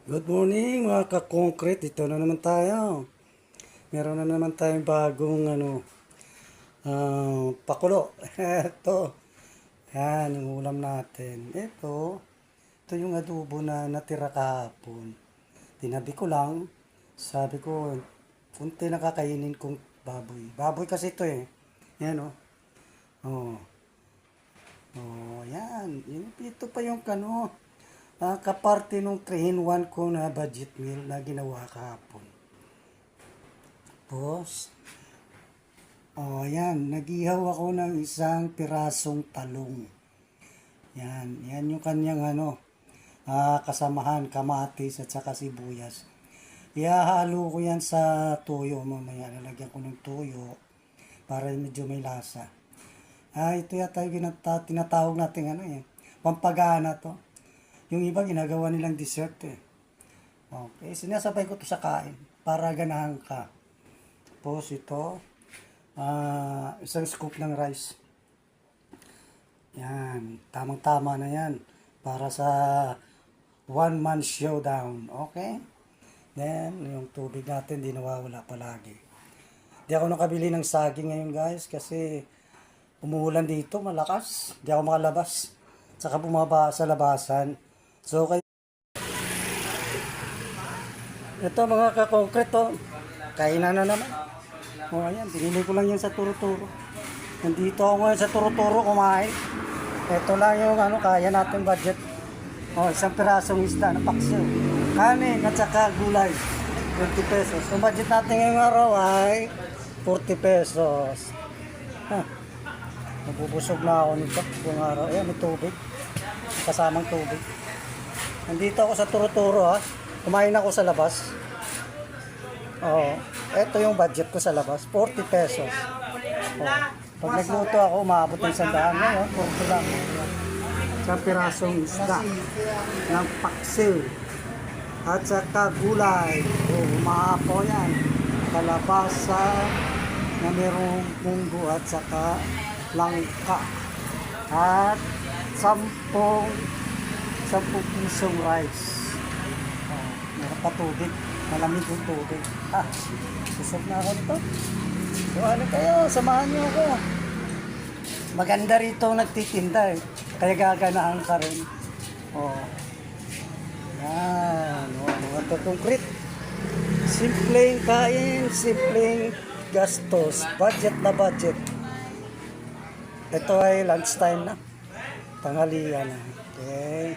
Good morning mga ka-concrete. Ito na naman tayo. Meron na naman tayong bagong pakulo. Ito. Yan, yung ulam natin. Ito yung adobo na natira kahapon. Tinabi ko lang. Sabi ko, kunti nakakainin kong baboy. Baboy kasi ito eh. Yan o. Oh. Oh, yan. Ito pa yung kaparte nung 3-in-1 ko na budget meal na ginawa kahapon. Tapos, yan, nag-ihaw ako ng isang pirasong talong. Yan yung kanyang kasamahan, kamatis at saka sibuyas. Ihahalo ko yan sa tuyo mamaya. Lalagyan ko ng tuyo para medyo may lasa. Ito yata yung tinatawag natin pampagana to. Yung iba ginagawa nilang dessert eh. Okay, sinasabay ko to sa kain para ganahan ka. Tapos ito, isang scoop ng rice. Yan, tamang-tama na yan para sa one-man showdown. Okay? Then, yung tubig natin di nawawala palagi. Di ako nakabili ng saging ngayon guys kasi umuulan dito, malakas. Di ako makalabas. Saka bumaba sa labasan. So, ito mga ka-concrete to. Kainan na naman. Ayan, binili ko lang yan sa Turo-Turo. Nandito ako ngayon sa Turo-Turo kumain. Ito lang yung kaya natin budget. Isang pirasong isda na paksiw. Kanin at saka gulay. 20 pesos. Yung budget natin ngayong araw ay 40 pesos. Nabubusog na ako nito buong araw. Ayan, may tubig. Kasamang tubig. Nandito ako sa Turo-Turo Kumain ako sa labas. Ito yung budget ko sa labas. 40 pesos. Pag nagluto ako, umaabot ng 100 ngayon. 40 lang. Isang pirasong isda ng paksiw. At saka gulay. Umaapo yan. Kalabasa na mayroong munggo at saka langka. At 10 pisong rice. Meron pa tubig. Malamig yung tubig. Susok na ako nito. So kayo, samahan niyo ako. Maganda rito nagtitinda eh. Kaya gaganahan ka rin. Yan. Mga ka-concrete. Simpleng kain, simpleng gastos. Budget na budget. Ito ay lunchtime na. Tanghalian na. Okay.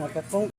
Mga ka-concrete.